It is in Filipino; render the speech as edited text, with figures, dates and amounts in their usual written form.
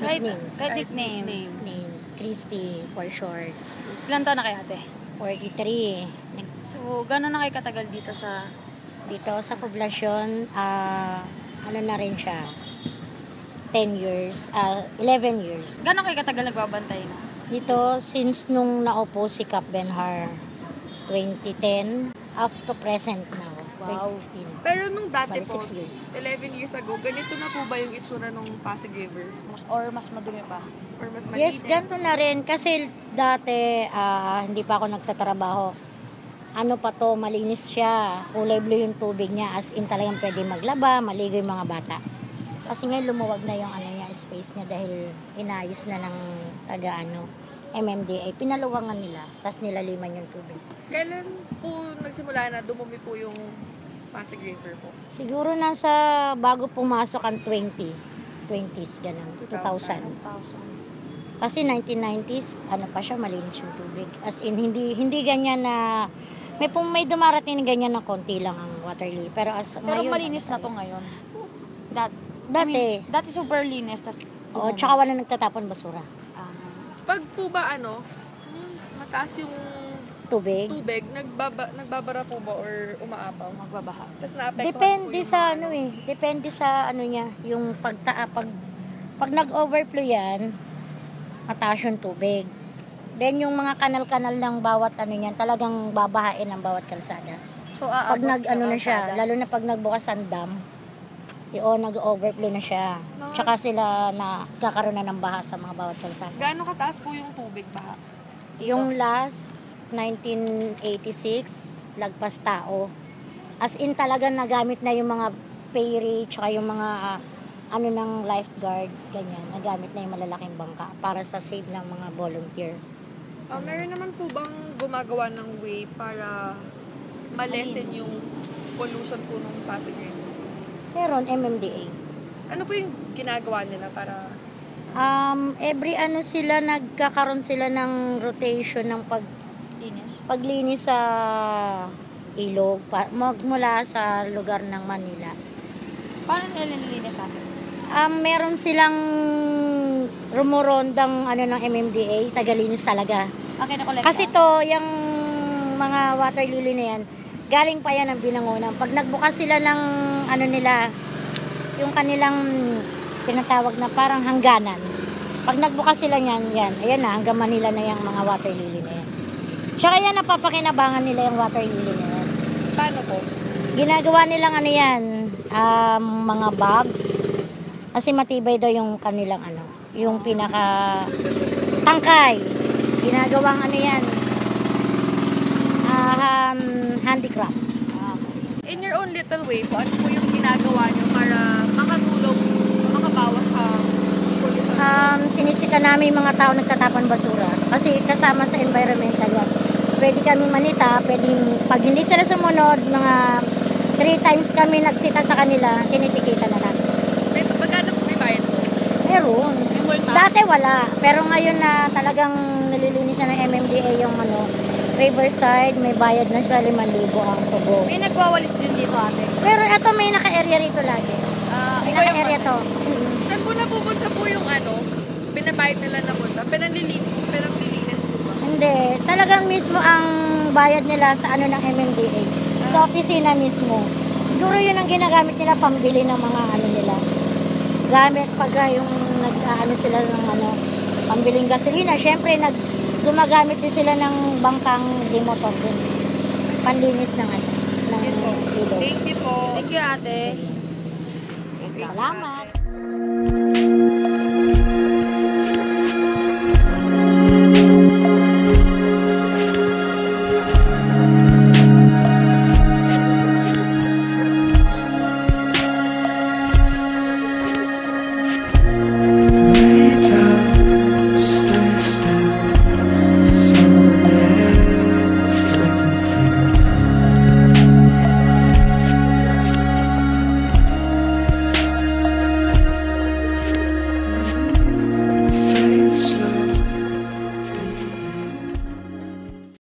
Kahit nickname. Name. Christy for short. Ilan taon na kay ate? 43. So, gano'n na kayo katagal dito sa... Dito sa poblasyon, ano na rin siya, 10 years, 11 years. Gano'n kayo katagal nagbabantay na? Dito, since nung naupo si Cap Benhar, 2010, up to present now, Wow. 2016. Pero nung dati Bali, po, 6 years. 11 years ago, ganito na po ba yung itsura ng Pasig River? Mas madumi pa? Or mas Yes, malinis? ganito na rin. Kasi dati, hindi pa ako nagtatrabaho. Ano pa to, malinis siya. Kulay blue yung tubig niya. As in talagang pwede maglaba, maligo yung mga bata. Kasi ngayon lumuwag na yung space niya dahil inayos na ng MMDA. Pinaluwangan nila, tapos nilaliman yung tubig. Kailan po nagsimula na dumumi po yung Pasig River po? Siguro nasa bago pumasok ang 20s, ganun, 2000. Kasi 1990s, ano pa siya, malinis yung tubig. As in, hindi ganyan na, may dumarating na ganyan na konti lang ang water lily. Pero ngayon, malinis na to ngayon. Dati. Dati super linis. Tas, Tsaka wala nagtatapon basura. Pag po ba mataas yung Tubig. tubig, nagbabara po ba or umaapaw? magbabaha. Tapos naapektuhan Depende po yung sa mga Depende sa niya, yung pag nag-overflow yan, mataas yung tubig. Then yung mga kanal-kanal ng bawat niyan, talagang babahain ang bawat kalsada. So, Pag na siya, lalo na pag nagbukas ang dam, nag-overflow na siya. Tsaka sila kakaroon na ng baha sa mga bawat kalsada. Gaano kataas po yung tubig baha? Yung last 1986, lagpas tao. As in talagang nagamit na yung mga ferry, tsaka yung mga ng lifeguard, ganyan. Nagamit na yung malalaking bangka para sa save ng mga volunteer. Meron naman po bang gumagawa ng way para malesen yung pollution po ng Pasig River? Meron, MMDA. Ano po yung ginagawa nila para... Every nagkakaroon sila ng rotation ng paglinis sa ilog, mula sa lugar ng Manila. Paano nila nililinis sa atin? Meron silang rumorondang ng MMDA, tagalinis talaga. Okay, nakolekta. Kasi yung mga water lily na yan, galing pa yan ng Binangonan. Pag nagbukas sila ng nila, yung kanilang tinatawag na parang hangganan. Pag nagbukas sila niyan, ayan na, hanggang Manila na yung mga water lily na yan. Tsaka yan, napapakinabangan nila yung water lily na yan. Paano po? Ginagawa nilang mga bags. Kasi matibay daw yung kanilang yung pinaka tangkay. Ginagawang yan, handicraft. In your own little way po, ano po yung ginagawa nyo para makatulong, makabawas sa pollution? Sinisita namin yung mga tao nagtatapon basura. Kasi kasama sa environmental yan. Pwede kami manita, pag hindi sila sumunod, mga 3 times kami nagsita sa kanila, tinitikita na natin. Magkano po may bayad po? Meron. Dati wala. Pero ngayon na talagang nililinis na ng MMDA yung Riverside, may bayad na siya 5,000 ang tubo. May nagwawalis din dito ate. Pero ito may naka-area rito lagi. May naka-area to. Saan po napupunta po yung pinabayad nila na punta? Pinanlilinis po ba? Hindi. Talagang mismo ang bayad nila sa ng MMDA. Sa opisina mismo. Siguro yun ang ginagamit nila pambili ng mga nila. Gamit pag yung sila ng pambiling gasolina. Siyempre, gumagamit din sila ng bangkang motor din. Panlinis ng ilog. Thank you po. Thank you ate. Salamat.